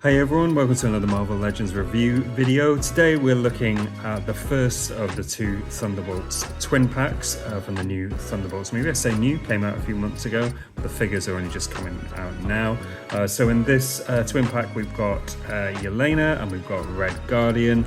Hey everyone, welcome to another Marvel Legends review video. Today we're looking at the first of the two Thunderbolts twin packs from the new Thunderbolts movie. I say new, came out a few months ago, but the figures are only just coming out now. So in this twin pack we've got Yelena and we've got Red Guardian.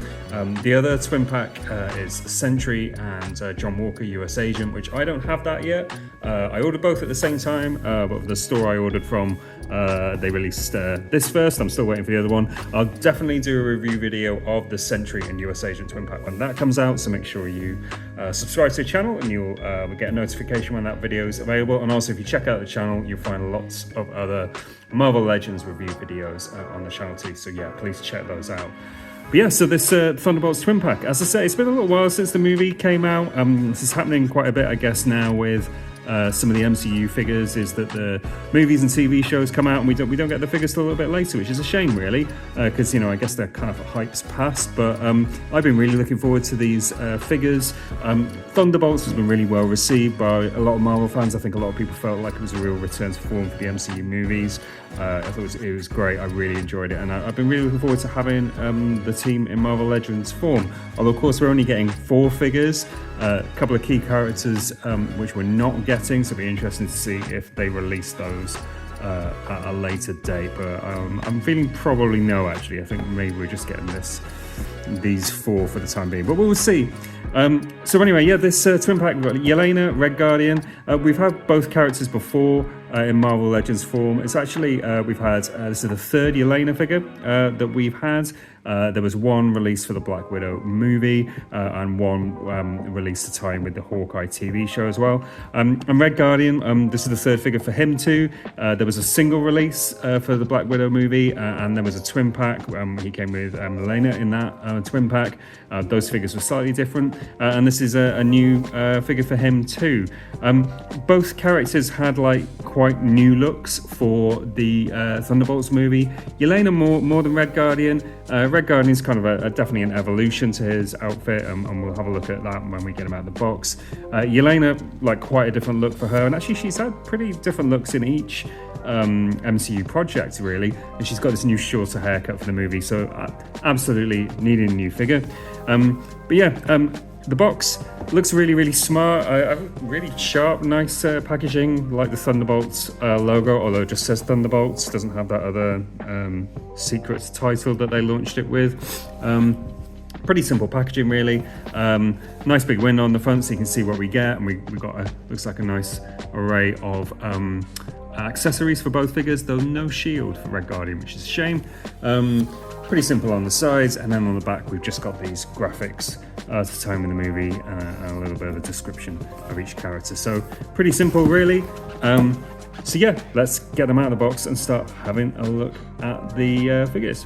The other twin pack is Sentry and John Walker, US Agent, which I don't have that yet. I ordered both at the same time, but the store I ordered from, they released this first. I'm still waiting for the other one. I'll definitely do a review video of the Sentry and US Agent twin pack when that comes out, so make sure you subscribe to the channel and you'll get a notification when that video is available. And also if you check out the channel, you'll find lots of other Marvel Legends review videos on the channel too, so yeah, please check those out. But yeah, so this Thunderbolts twin pack, as I say, it's been a little while since the movie came out. This is happening quite a bit, I guess, now with some of the MCU figures, is that the movies and TV shows come out and we don't get the figures till a little bit later, which is a shame really, because you know, I guess they're kind of hype's past. But I've been really looking forward to these figures. Thunderbolts has been really well received by a lot of Marvel fans. I think a lot of people felt like it was a real return to form for the MCU movies. I thought it was great. I really enjoyed it, and I've been really looking forward to having the team in Marvel Legends form. Although of course we're only getting 4 figures, a couple of key characters which we're not getting, so it'll be interesting to see if they release those at a later date. But I'm feeling probably no, actually. I think maybe we're just getting these 4 for the time being, but we'll see. So anyway, yeah, this twin pack, we've got Yelena, Red Guardian. We've had both characters before in Marvel Legends form. It's actually, we've had, this is the 3rd Yelena figure that we've had. There was one released for the Black Widow movie and one released to tie in with the Hawkeye TV show as well. And Red Guardian, this is the 3rd figure for him too. There was a single release for the Black Widow movie and there was a twin pack. He came with Yelena in that twin pack. Those figures were slightly different. And this is a new figure for him too. Both characters had like quite new looks for the Thunderbolts movie. Yelena more than Red Guardian. Red Guardian is kind of definitely an evolution to his outfit, and we'll have a look at that when we get him out of the box. Yelena, like quite a different look for her, and actually she's had pretty different looks in each MCU project really, and she's got this new shorter haircut for the movie, so absolutely needing a new figure. But yeah, the box looks really smart, really sharp, nice packaging, like the Thunderbolts logo, although it just says Thunderbolts, doesn't have that other secret title that they launched it with. Pretty simple packaging really. Nice big window on the front so you can see what we get, and we got looks like a nice array of accessories for both figures, though no shield for Red Guardian, which is a shame. Pretty simple on the sides, and then on the back we've just got these graphics to tie in the movie and a little bit of a description of each character. So pretty simple really. So yeah, let's get them out of the box and start having a look at the figures.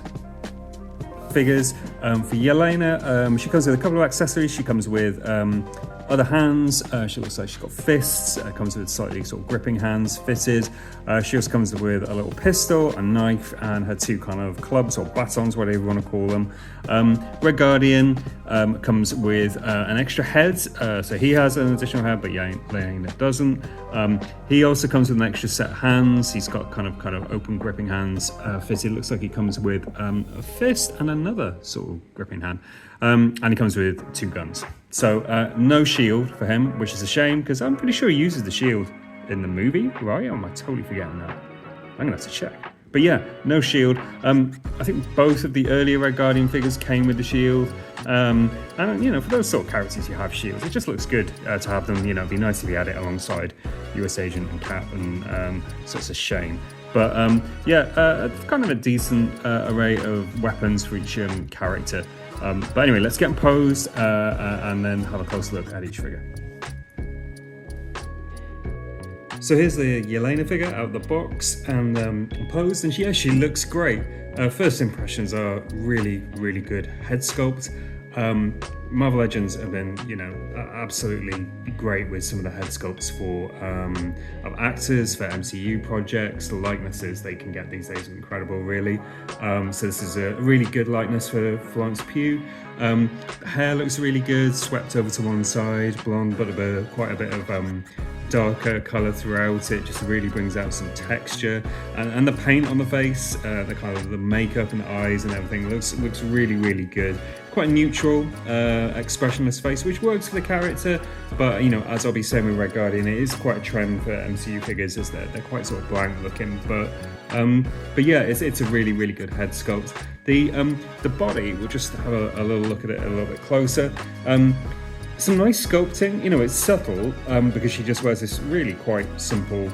For Yelena, she comes with a couple of accessories. She comes with other hands. She looks like she's got fists. Comes with slightly sort of gripping hands fitted. She also comes with a little pistol, a knife, and her 2 kind of clubs or batons, whatever you want to call them. Red Guardian comes with an extra head, so he has an additional head, but Yelena doesn't. He also comes with an extra set of hands. He's got kind of open gripping hands fitted. Looks like he comes with a fist and another sort of gripping hand. And he comes with 2 guns. So no shield for him, which is a shame, because I'm pretty sure he uses the shield in the movie, right? Or am I totally forgetting that? I'm gonna have to check. But yeah, no shield. I think both of the earlier Red Guardian figures came with the shield. And you know, for those sort of characters you have shields, it just looks good to have them. You know, it'd be nice if you had it alongside US Agent and Cap, and so it's a shame. But yeah, kind of a decent array of weapons for each character. But anyway, let's get them posed and then have a closer look at each figure. So here's the Yelena figure out of the box and posed, and she looks great. First impressions are really good head sculpt. Marvel Legends have been, you know, absolutely great with some of the head sculpts for of actors for MCU projects. The likenesses they can get these days are incredible, really. So this is a really good likeness for Florence Pugh. Hair looks really good, swept over to one side, blonde, but quite a bit of darker color throughout it, just really brings out some texture, and the paint on the face, the kind of the makeup and the eyes and everything looks really good. Quite a neutral, expressionless face, which works for the character, but you know, as I'll be saying with Red Guardian, it is quite a trend for MCU figures, is that they're quite sort of blank looking, but yeah, it's a really good head sculpt. The body, we'll just have a little look at it a little bit closer. Some nice sculpting, you know, it's subtle because she just wears this really quite simple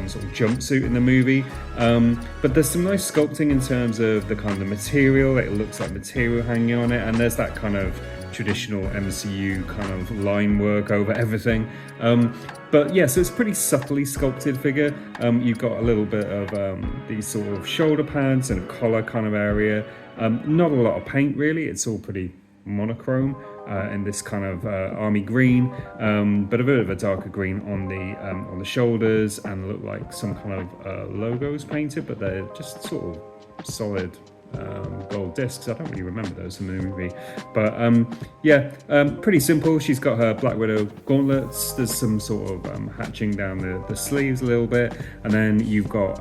sort of jumpsuit in the movie, but there's some nice sculpting in terms of the kind of material. It looks like material hanging on it, and there's that kind of traditional MCU kind of line work over everything. But yeah, so it's a pretty subtly sculpted figure. You've got a little bit of these sort of shoulder pads and a collar kind of area. Not a lot of paint really, it's all pretty monochrome in this kind of army green, but a bit of a darker green on the shoulders, and look like some kind of logos painted, but they're just sort of solid gold discs. I don't really remember those from the movie, but yeah, pretty simple. She's got her Black Widow gauntlets. There's some sort of hatching down the sleeves a little bit, and then you've got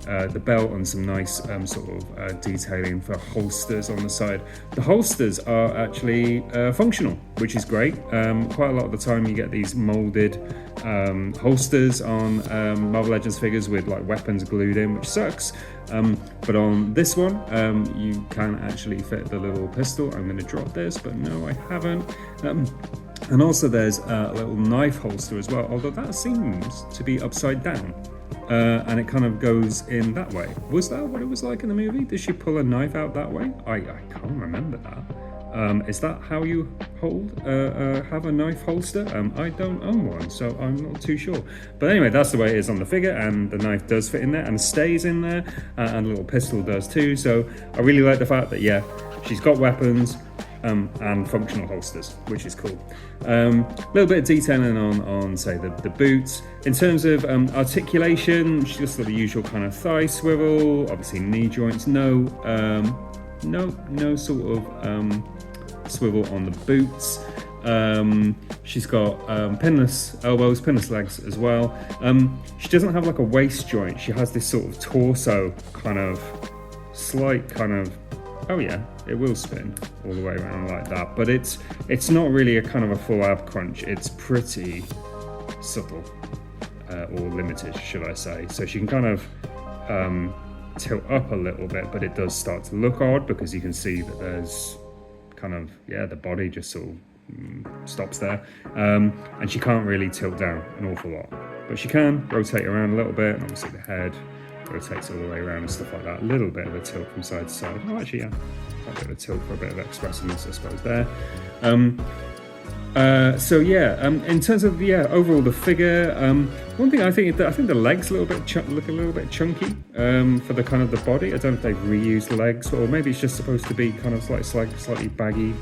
the belt and some nice sort of detailing for holsters on the side. The holsters are actually functional, which is great. Quite a lot of the time you get these molded holsters on Marvel Legends figures with like weapons glued in, which sucks. But on this one, you can actually fit the little pistol. I'm going to drop this, but no, I haven't. And also there's a little knife holster as well, although that seems to be upside down. And it kind of goes in that way. Was that what it was like in the movie? Did she pull a knife out that way? I can't remember that. Is that how you have a knife holster? I don't own one, so I'm not too sure. But anyway, that's the way it is on the figure, and the knife does fit in there and stays in there, and the little pistol does too. So I really like the fact that, yeah, she's got weapons, and functional holsters, which is cool. A little bit of detailing on say the boots. In terms of articulation, she's just got the usual kind of thigh swivel, obviously knee joints, no sort of swivel on the boots. She's got pinless elbows, pinless legs as well. She doesn't have like a waist joint. She has this sort of torso kind of slight kind of, oh yeah, it will spin all the way around like that, but it's not really a kind of a full ab crunch. It's pretty subtle, or limited, should I say. So she can kind of tilt up a little bit, but it does start to look odd because you can see that there's kind of, yeah, the body just sort of stops there, and she can't really tilt down an awful lot, but she can rotate around a little bit, and obviously the head rotates all the way around and stuff like that. A little bit of a tilt from side to side. Oh, actually, yeah, a bit of a tilt for a bit of expressiveness, I suppose, there. So yeah, in terms of overall the figure, one thing I think the legs look a little bit chunky for the kind of the body. I don't know if they've reused the legs, or maybe it's just supposed to be kind of slightly baggy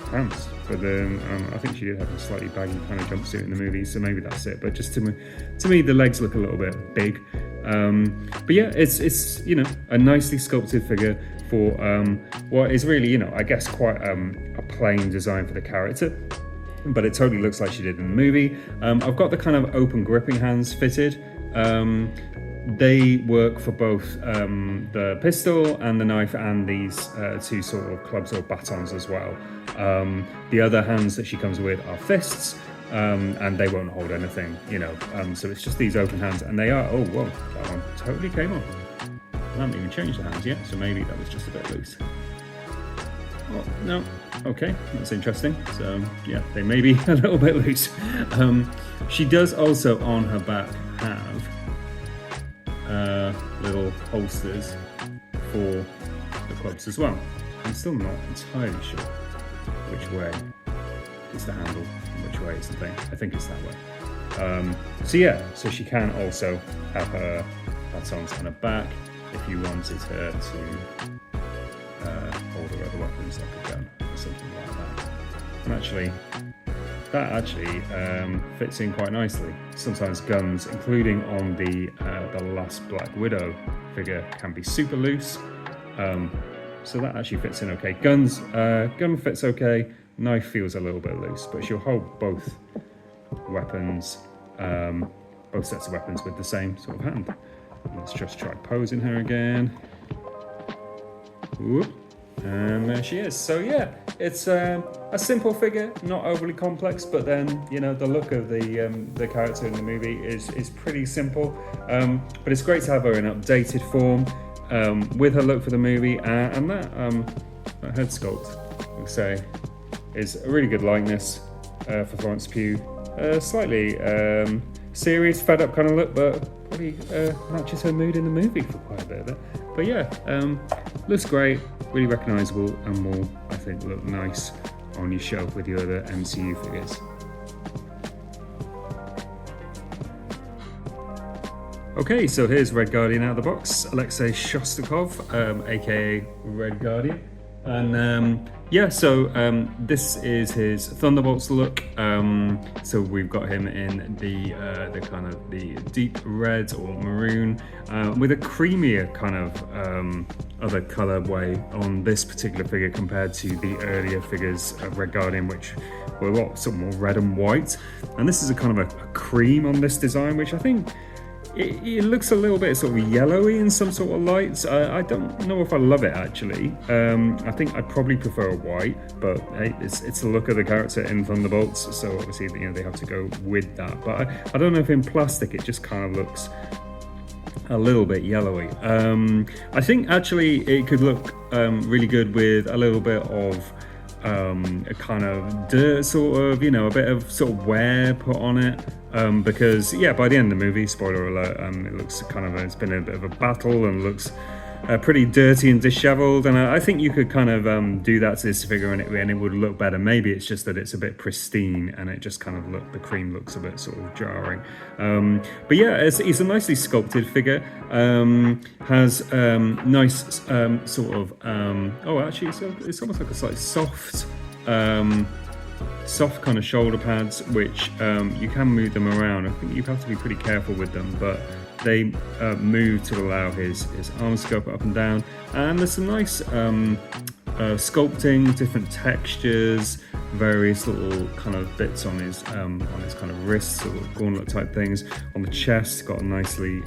pants. But I think she did have a slightly baggy kind of jumpsuit in the movie, so maybe that's it. But just to me, the legs look a little bit big. But yeah, it's you know, a nicely sculpted figure for what is really, you know, I guess quite a plain design for the character. But it totally looks like she did in the movie. I've got the kind of open gripping hands fitted. They work for both the pistol and the knife, and these two sort of clubs or batons as well. The other hands that she comes with are fists, and they won't hold anything, you know. So it's just these open hands, and they are, oh, whoa, that one totally came off. I haven't even changed the hands yet, so maybe that was just a bit loose. Oh, no, okay, that's interesting. So yeah, they may be a little bit loose. She does also on her back have little holsters for the clubs as well. I'm still not entirely sure which way is the handle and which way is the thing. I think it's that way. So yeah, so she can also have her batons on her back if you wanted her to hold her other weapons like a gun or something like that. And actually, that actually fits in quite nicely. Sometimes guns, including on the last Black Widow figure, can be super loose. So that actually fits in okay. Gun fits okay. Knife feels a little bit loose, but she'll hold both weapons both sets of weapons with the same sort of hand. Let's just try posing her again. Whoop. And there she is. So yeah, it's a simple figure, not overly complex, but then, you know, the look of the character in the movie is pretty simple. But it's great to have her in updated form with her look for the movie, and that head sculpt, I would say, is a really good likeness for Florence Pugh. Slightly serious, fed up kind of look, but probably matches her mood in the movie for quite a bit of it. But yeah, looks great, really recognisable, and will, I think, look nice on your shelf with your other MCU figures. Okay, so here's Red Guardian out of the box, Alexei Shostakov, aka Red Guardian. And yeah, so this is his Thunderbolts look. So we've got him in the kind of the deep red or maroon with a creamier kind of other colorway on this particular figure compared to the earlier figures of Red Guardian, which were a lot sort of more red and white. And this is a kind of a cream on this design, which I think it looks a little bit sort of yellowy in some sort of lights. I don't know if I love it actually. I think I probably prefer a white, but hey, it's the look of the character in Thunderbolts, so obviously, you know, they have to go with that. But I don't know if in plastic it just kind of looks a little bit yellowy. I think actually it could look really good with a little bit of a kind of dirt, sort of, you know, a bit of sort of wear put on it, because yeah, by the end of the movie, spoiler alert, it looks kind of, it's been a bit of a battle and looks pretty dirty and disheveled, and I think you could kind of do that to this figure and it would look better. Maybe it's just that it's a bit pristine and it just kind of the cream looks a bit sort of jarring. But yeah, it's a nicely sculpted figure. Has nice sort of oh, actually it's almost like a slightly soft kind of shoulder pads, which you can move them around. I think you have to be pretty careful with them, but they move to allow his arms to go up and down. And there's some nice sculpting, different textures, various little kind of bits on his kind of wrists, sort of gauntlet type things. On the chest, got a nicely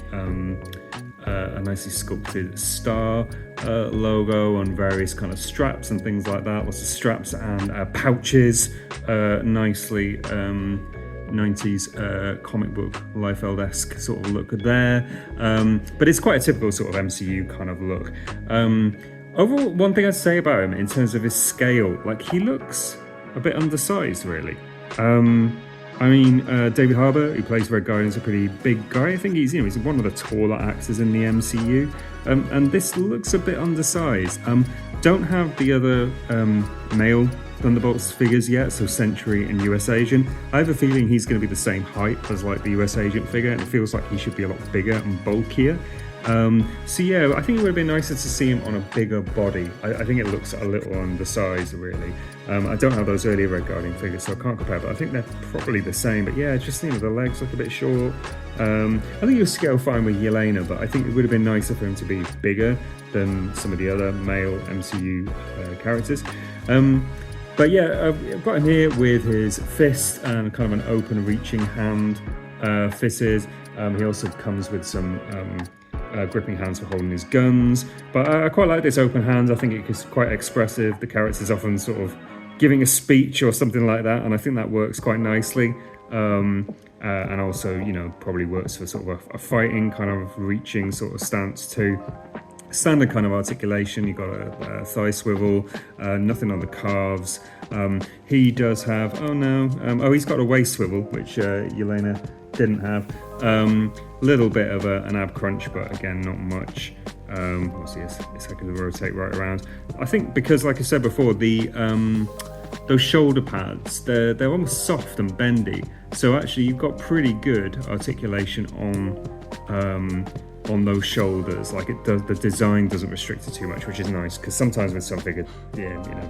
sculpted star logo and various kind of straps and things like that. Lots of straps and pouches, nicely 90s comic book Liefeld-esque sort of look there, but it's quite a typical sort of MCU kind of look. Overall, one thing I'd say about him in terms of his scale, like, he looks a bit undersized really. I mean, David Harbour, who plays Red Guardian, is a pretty big guy. I think he's one of the taller actors in the MCU, and this looks a bit undersized. Don't have the other male Thunderbolts figures yet, so Sentry and US Agent. I have a feeling he's going to be the same height as like the US Agent figure, and it feels like he should be a lot bigger and bulkier. So yeah, I think it would have been nicer to see him on a bigger body. I think it looks a little undersized really. I don't have those earlier Red Guardian figures, so I can't compare, but I think they're probably the same. But yeah, just, you know, the legs look a bit short. I think he was scale fine with Yelena, but I think it would have been nicer for him to be bigger than some of the other male MCU characters. But yeah, I've got him here with his fist and kind of an open reaching hand fitted. He also comes with some gripping hands for holding his guns, but I quite like this open hand. I think it's quite expressive. The character's often sort of giving a speech or something like that, and I think that works quite nicely. And also, you know, probably works for sort of a fighting kind of reaching sort of stance too. Standard kind of articulation. You've got a thigh swivel, nothing on the calves. He does have, he's got a waist swivel, which Yelena didn't have. Little bit of an ab crunch, but again, not much. We'll see a second to rotate right around. I think because, like I said before, those shoulder pads, they're almost soft and bendy. So actually, you've got pretty good articulation on those shoulders. Like, it does, the design doesn't restrict it too much, which is nice, because sometimes with some figures,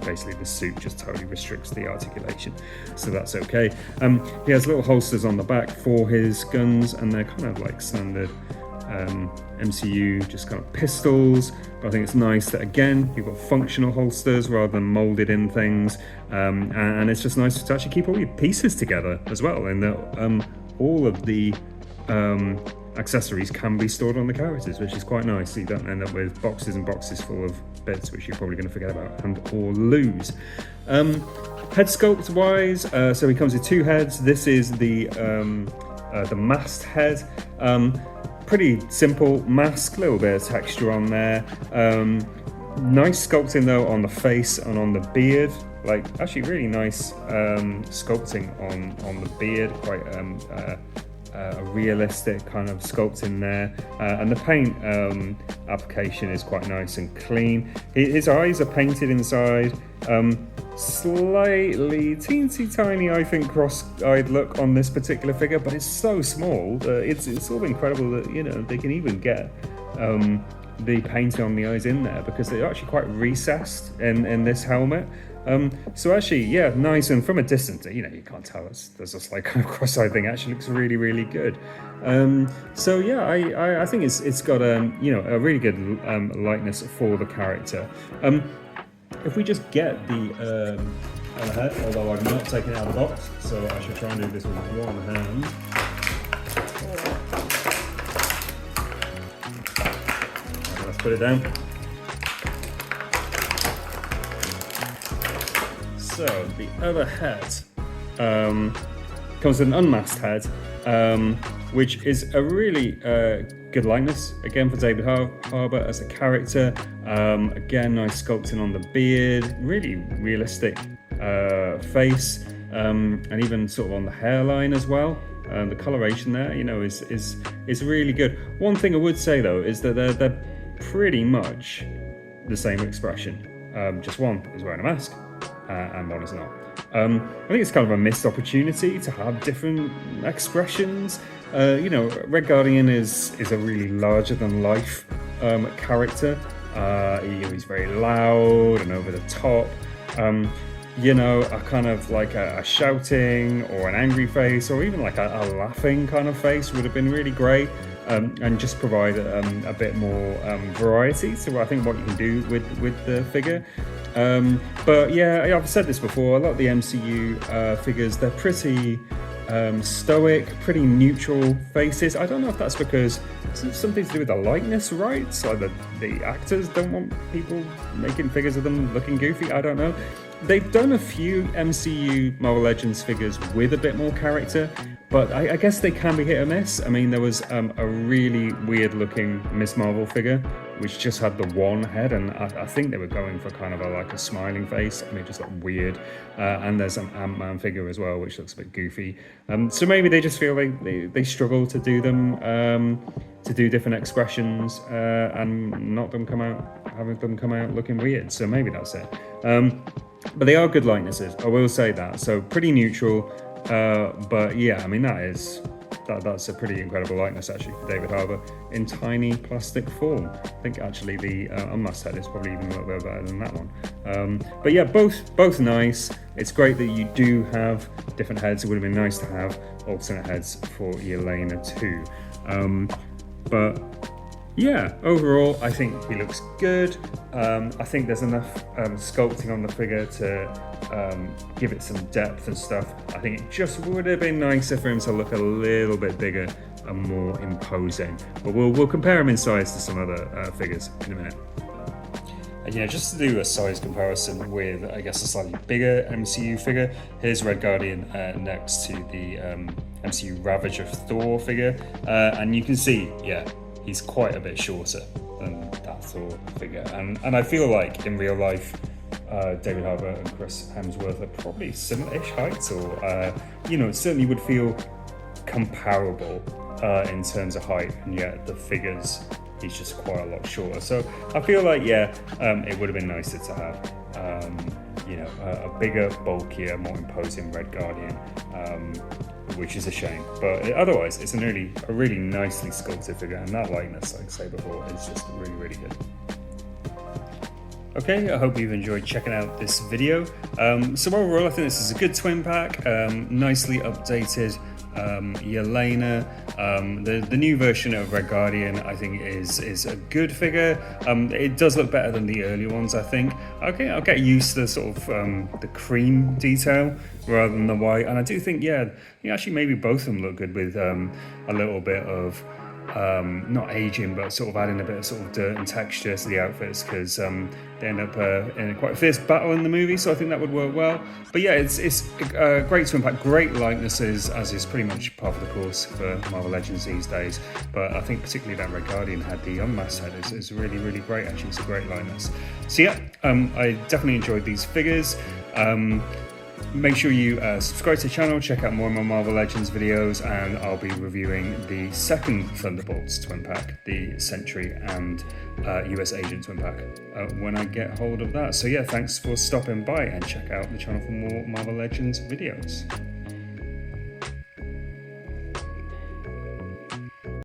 basically the suit just totally restricts the articulation, so that's okay. He has little holsters on the back for his guns, and they're kind of like standard MCU, just kind of pistols. But I think it's nice that, again, you've got functional holsters rather than molded in things, and it's just nice to actually keep all your pieces together as well, and that all of the accessories can be stored on the characters, which is quite nice, so you don't end up with boxes and boxes full of bits which you're probably going to forget about and or lose. Head sculpt wise, so he comes with 2 heads. This is the masked head. Pretty simple mask, little bit of texture on there. Nice sculpting though on the face and on the beard. Like actually really nice sculpting on the beard, quite a realistic kind of sculpting there, and the paint application is quite nice and clean. His eyes are painted inside, slightly teensy tiny, I think, cross-eyed look on this particular figure, but it's so small that it's sort of incredible that, you know, they can even get the painting on the eyes in there, because they're actually quite recessed in this helmet. So actually, yeah, nice, and from a distance, you know, you can't tell there's this like kind of cross-eyed thing. Actually looks really, really good. So yeah, I think it's got you know, a really good likeness for the character. If we just get the head, although I've not taken it out of the box, so I should try and do this with one hand. Right, let's put it down. So the other head comes with an unmasked head, which is a really good likeness, again, for David Harbour as a character. Again, nice sculpting on the beard, really realistic face, and even sort of on the hairline as well. The coloration there, you know, is really good. One thing I would say though is that they're pretty much the same expression. Just one is wearing a mask, and one is not. I think it's kind of a missed opportunity to have different expressions. You know, Red Guardian is a really larger than life character. He's very loud and over the top. You know, a kind of like a shouting or an angry face, or even like a laughing kind of face would have been really great. And just provide a bit more variety to, I think, what you can do with the figure. But yeah, I've said this before, a lot of the MCU figures, they're pretty stoic, pretty neutral faces. I don't know if that's because it's something to do with the likeness rights, like the actors don't want people making figures of them looking goofy. I don't know. They've done a few MCU Marvel Legends figures with a bit more character, but I guess they can be hit or miss. I mean, there was a really weird looking Miss Marvel figure, which just had the one head, and I think they were going for kind of like a smiling face, and it just looked weird. And there's an Ant-Man figure as well, which looks a bit goofy. So maybe they just feel like they struggle to do them, to do different expressions, and not having them come out looking weird. So maybe that's it. But they are good likenesses, I will say that. So pretty neutral, but yeah, I mean, that's a pretty incredible likeness actually for David Harbour in tiny plastic form. I think actually the unmasked head is probably even a little bit better than that one. But yeah, both nice. It's great that you do have different heads. It would have been nice to have alternate heads for Yelena too. But yeah, overall, I think he looks good. I think there's enough sculpting on the figure to give it some depth and stuff. I think it just would have been nicer for him to look a little bit bigger and more imposing. But we'll compare him in size to some other figures in a minute. And yeah, just to do a size comparison with, I guess, a slightly bigger MCU figure, here's Red Guardian next to the MCU Ravager Thor figure. And you can see, yeah, he's quite a bit shorter than that Thor figure. And I feel like in real life, David Harbour and Chris Hemsworth are probably similar-ish heights, or, you know, it certainly would feel comparable in terms of height, and yet the figures, he's just quite a lot shorter. So I feel like, yeah, it would have been nicer to have, you know, a bigger, bulkier, more imposing Red Guardian, which is a shame. But otherwise, it's a really nicely sculpted figure, and that likeness, like I say before, is just really, really good. Okay, I hope you've enjoyed checking out this video. So overall, I think this is a good twin pack, nicely updated Yelena. The new version of Red Guardian, I think, is a good figure. It does look better than the earlier ones, I think. I'll get used to the sort of the cream detail rather than the white, and I do think, yeah, actually maybe both of them look good with a little bit of not aging, but sort of adding a bit of sort of dirt and texture to the outfits, because they end up in quite a fierce battle in the movie, so I think that would work well. But yeah, it's great to impact, great likenesses, as is pretty much part of the course for Marvel Legends these days. But I think particularly that Red Guardian had the unmasked head is really, really great. Actually, it's a great likeness. So yeah, I definitely enjoyed these figures. Make sure you subscribe to the channel, check out more of my Marvel Legends videos, and I'll be reviewing the second Thunderbolts twin pack, the Sentry and US Agent twin pack, when I get hold of that. So yeah, thanks for stopping by, and check out the channel for more Marvel Legends videos.